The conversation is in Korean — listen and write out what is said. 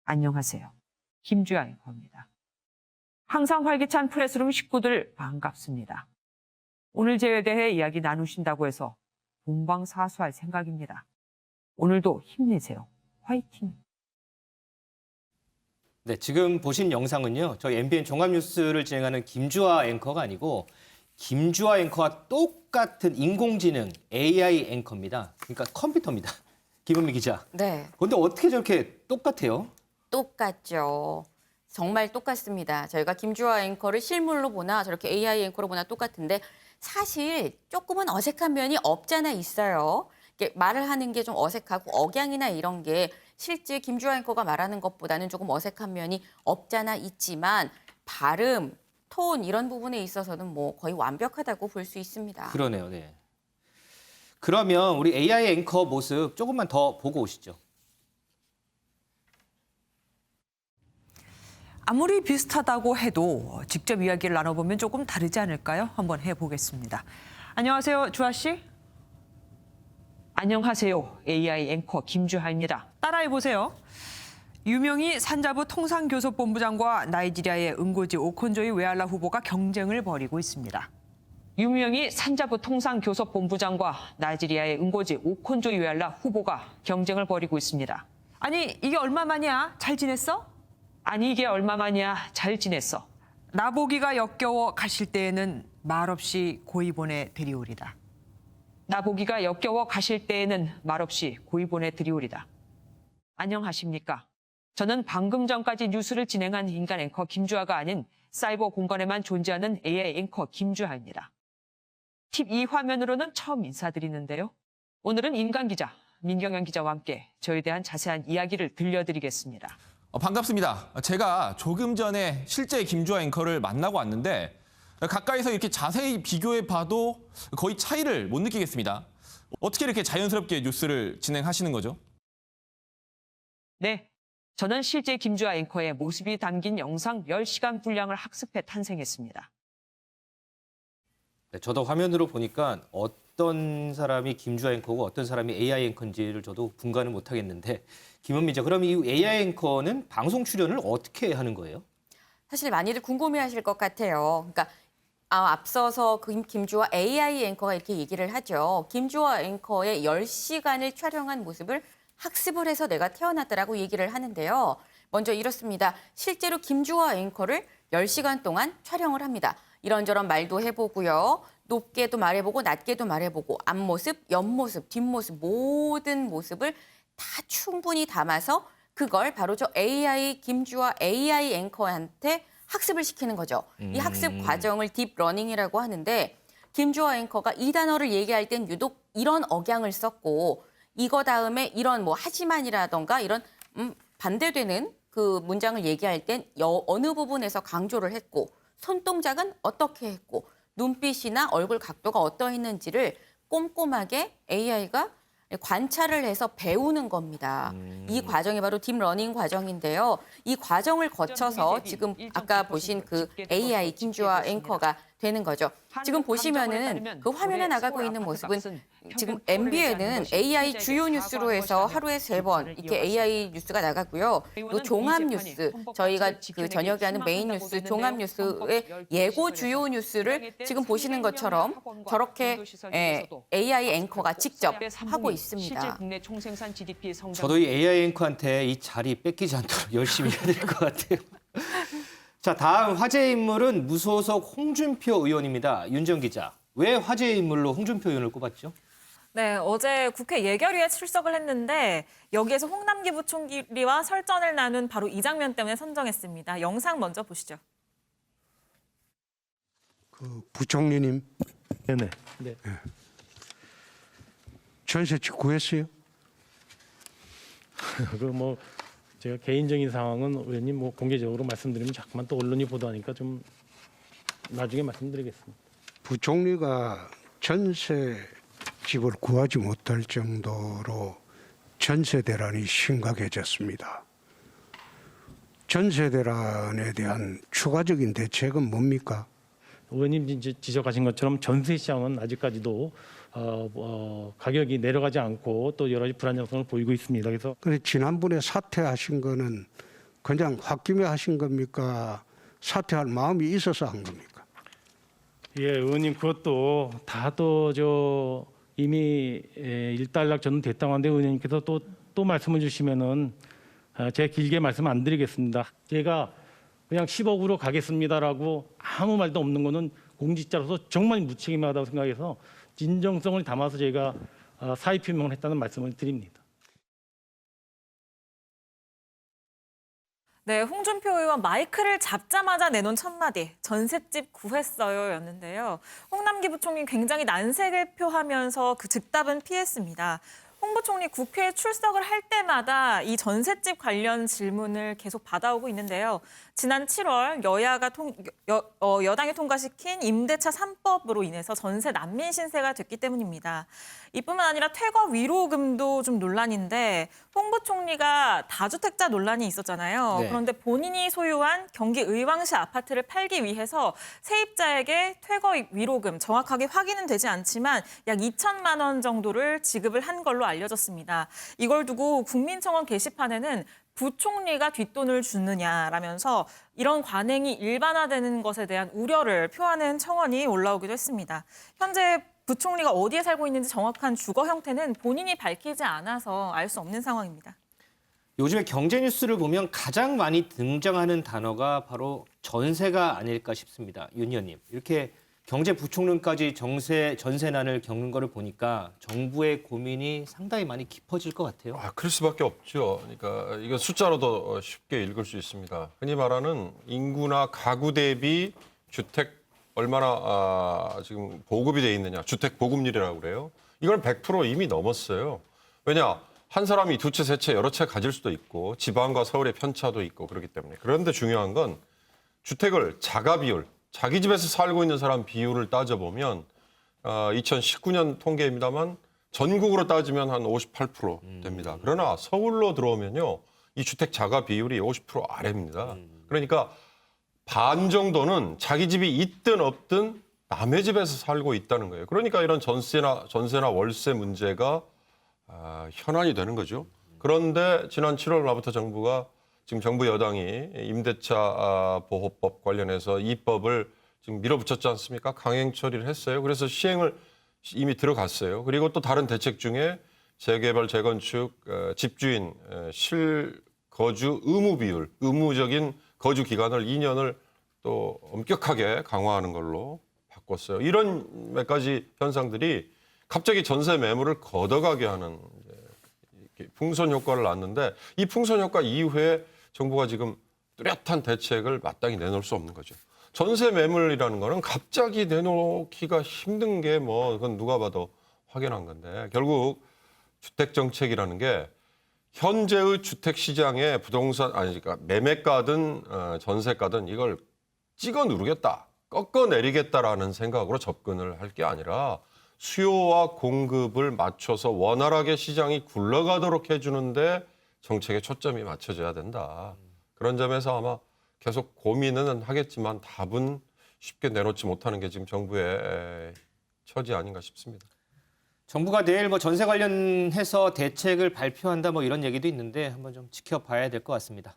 안녕하세요. 김주아 앵커입니다. 항상 활기찬 프레스룸 식구들 반갑습니다. 오늘 제에 대해 이야기 나누신다고 해서 본방사수할 생각입니다. 오늘도 힘내세요. 화이팅! 네, 지금 보신 영상은요. 저희 MBN 종합뉴스를 진행하는 김주아 앵커가 아니고 김주아 앵커와 똑같은 인공지능 AI 앵커입니다. 그러니까 컴퓨터입니다. 김은미 기자. 네, 그런데 어떻게 저렇게 똑같아요? 똑같죠. 정말 똑같습니다. 저희가 김주아 앵커를 실물로 보나 저렇게 AI 앵커로 보나 똑같은데 사실 조금은 어색한 면이 없잖아 있어요. 이게 말을 하는 게 좀 어색하고 억양이나 이런 게 실제 김주아 앵커가 말하는 것보다는 조금 어색한 면이 없잖아 있지만 발음, 톤 이런 부분에 있어서는 뭐 거의 완벽하다고 볼 수 있습니다. 그러네요. 네. 그러면 우리 AI 앵커 모습 조금만 더 보고 오시죠. 아무리 비슷하다고 해도 직접 이야기를 나눠보면 조금 다르지 않을까요? 한번 해보겠습니다. 안녕하세요, 주아 씨. 안녕하세요, AI 앵커 김주하입니다. 따라해보세요. 유명희 산자부 통상교섭본부장과 나이지리아의 응고지 오콘조이 웨알라 후보가 경쟁을 벌이고 있습니다. 유명희 산자부 통상교섭본부장과 나이지리아의 응고지 오콘조이 웨알라 후보가 경쟁을 벌이고 있습니다. 아니, 이게 얼마만이야? 잘 지냈어? 아니, 이게 얼마만이야? 잘 지냈어. 나보기가 역겨워 가실 때에는 말없이 고이 보내 드리오리다. 나보기가 역겨워 가실 때에는 말없이 고이 보내 드리오리다. 안녕하십니까? 저는 방금 전까지 뉴스를 진행한 인간 앵커 김주아가 아닌 사이버 공간에만 존재하는 AI 앵커 김주아입니다. 팁 2 화면으로는 처음 인사드리는데요. 오늘은 인간 기자 민경현 기자와 함께 저에 대한 자세한 이야기를 들려드리겠습니다. 반갑습니다. 제가 조금 전에 실제 김주아 앵커를 만나고 왔는데 가까이서 이렇게 자세히 비교해 봐도 거의 차이를 못 느끼겠습니다. 어떻게 이렇게 자연스럽게 뉴스를 진행하시는 거죠? 네, 저는 실제 김주아 앵커의 모습이 담긴 영상 10시간 분량을 학습해 탄생했습니다. 네, 저도 화면으로 보니까 어떤 사람이 김주아 앵커고 어떤 사람이 AI 앵커인지를 저도 분간을 못하겠는데 김은미 기자, 그럼 이 AI 앵커는 방송 출연을 어떻게 하는 거예요? 사실 많이들 궁금해하실 것 같아요. 그러니까 앞서서 김주아 AI 앵커가 이렇게 얘기를 하죠. 김주아 앵커의 10시간을 촬영한 모습을 학습을 해서 내가 태어났다라고 얘기를 하는데요. 먼저 이렇습니다. 실제로 김주아 앵커를 10시간 동안 촬영을 합니다. 이런저런 말도 해보고요. 높게도 말해보고 낮게도 말해보고 앞모습, 옆모습, 뒷모습 모든 모습을 다 충분히 담아서 그걸 바로 저 AI 김주아 AI 앵커한테 학습을 시키는 거죠. 이 학습 과정을 딥러닝이라고 하는데 김주아 앵커가 이 단어를 얘기할 땐 유독 이런 억양을 썼고 이거 다음에 이런 뭐 하지만이라던가 이런 반대되는 그 문장을 얘기할 땐 어느 부분에서 강조를 했고 손동작은 어떻게 했고 눈빛이나 얼굴 각도가 어떠했는지를 꼼꼼하게 AI가 관찰을 해서 배우는 겁니다. 이 과정이 바로 딥러닝 과정인데요. 이 과정을 거쳐서 지금 아까 보신 그 AI 김주아 앵커가 되는 거죠. 지금 보시면은 그 화면에 나가고 있는 모습은 지금 MBN은 AI 주요 뉴스로 해서 하루에 3번 이렇게 AI 뉴스가 나가고요. 또 종합 뉴스 저희가 그 저녁에 하는 메인 뉴스 종합 뉴스의 예고 주요 뉴스를 지금 보시는 것처럼 저렇게 AI 앵커가 직접 하고 있습니다. 저도 이 AI 앵커한테 이 자리 뺏기지 않도록 열심히 해야 될 것 같아요. 자, 다음 화제의 인물은 무소속 홍준표 의원입니다. 윤정 기자, 왜 화제의 인물로 홍준표 의원을 꼽았죠? 네, 어제 국회 예결위에 출석을 했는데 여기에서 홍남기 부총리와 설전을 나눈 바로 이 장면 때문에 선정했습니다. 영상 먼저 보시죠. 그 부총리님, 네네. 네. 전세집 구했어요? 그 제가 개인적인 상황은 의원님 공개적으로 말씀드리면 자꾸만 또 언론이 보도하니까 좀 나중에 말씀드리겠습니다. 부총리가 전세집을 구하지 못할 정도로 전세 대란이 심각해졌습니다. 전세 대란에 대한 추가적인 대책은 뭡니까? 의원님 지적하신 것처럼 전세 시장은 아직까지도 가격이 내려가지 않고 또 여러 가지 불안정성을 보이고 있습니다. 그래서 근데 지난번에 사퇴하신 거는 그냥 홧김에 하신 겁니까? 사퇴할 마음이 있어서 한 겁니까? 예, 의원님 그것도 다도 저 이미 일단락 저는 됐다고 하는데 의원님께서 또 말씀을 주시면은 제가 길게 말씀 안 드리겠습니다. 제가 그냥 10억으로 가겠습니다라고 아무 말도 없는 거는 공직자로서 정말 무책임하다고 생각해서 진정성을 담아서 제가 사의 표명을 했다는 말씀을 드립니다. 네, 홍준표 의원 마이크를 잡자마자 내놓은 첫마디, 전셋집 구했어요였는데요. 홍남기 부총리 굉장히 난색을 표하면서 그 즉답은 피했습니다. 홍 부총리 국회에 출석을 할 때마다 이 전셋집 관련 질문을 계속 받아오고 있는데요. 지난 7월 여당이 통과시킨 임대차 3법으로 인해서 전세 난민 신세가 됐기 때문입니다. 이뿐만 아니라 퇴거 위로금도 좀 논란인데 홍 부총리가 다주택자 논란이 있었잖아요. 네. 그런데 본인이 소유한 경기 의왕시 아파트를 팔기 위해서 세입자에게 퇴거 위로금 정확하게 확인은 되지 않지만 약 2천만 원 정도를 지급을 한 걸로 알려졌습니다. 이걸 두고 국민청원 게시판에는 부총리가 뒷돈을 주느냐라면서 이런 관행이 일반화되는 것에 대한 우려를 표하는 청원이 올라오기도 했습니다. 현재 부총리가 어디에 살고 있는지 정확한 주거 형태는 본인이 밝히지 않아서 알 수 없는 상황입니다. 요즘에 경제 뉴스를 보면 가장 많이 등장하는 단어가 바로 전세가 아닐까 싶습니다. 윤 의원님, 이렇게 경제부총리까지 전세난을 겪는 거를 보니까 정부의 고민이 상당히 많이 깊어질 것 같아요. 그럴 수밖에 없죠. 그러니까 이거 숫자로도 쉽게 읽을 수 있습니다. 흔히 말하는 인구나 가구 대비 주택 얼마나 지금 보급이 돼 있느냐, 주택 보급률이라고 그래요. 이걸 100% 이미 넘었어요. 왜냐? 한 사람이 두 채, 세 채, 여러 채 가질 수도 있고 지방과 서울의 편차도 있고 그렇기 때문에. 그런데 중요한 건 주택을 자가 비율, 자기 집에서 살고 있는 사람 비율을 따져보면 2019년 통계입니다만 전국으로 따지면 한 58% 됩니다. 그러나 서울로 들어오면요. 이 주택 자가 비율이 50% 아래입니다. 그러니까 반 정도는 자기 집이 있든 없든 남의 집에서 살고 있다는 거예요. 그러니까 이런 전세나 월세 문제가 현안이 되는 거죠. 그런데 지난 7월 말부터 정부가 지금 정부 여당이 임대차 보호법 관련해서 이 법을 지금 밀어붙였지 않습니까? 강행 처리를 했어요. 그래서 시행을 이미 들어갔어요. 그리고 또 다른 대책 중에 재개발, 재건축, 집주인 실거주 의무 비율, 의무적인 거주 기간을 2년을 또 엄격하게 강화하는 걸로 바꿨어요. 이런 몇 가지 현상들이 갑자기 전세 매물을 걷어가게 하는 풍선 효과를 낳는데 이 풍선 효과 이후에 정부가 지금 뚜렷한 대책을 마땅히 내놓을 수 없는 거죠. 전세 매물이라는 거는 갑자기 내놓기가 힘든 게 그건 누가 봐도 확연한 건데 결국 주택 정책이라는 게 현재의 주택 시장의 그러니까 매매가든 전세가든 이걸 찍어 누르겠다, 꺾어 내리겠다라는 생각으로 접근을 할 게 아니라 수요와 공급을 맞춰서 원활하게 시장이 굴러가도록 해주는데 정책의 초점이 맞춰져야 된다. 그런 점에서 아마 계속 고민은 하겠지만 답은 쉽게 내놓지 못하는 게 지금 정부의 처지 아닌가 싶습니다. 정부가 내일 전세 관련해서 대책을 발표한다 이런 얘기도 있는데 한번 좀 지켜봐야 될 것 같습니다.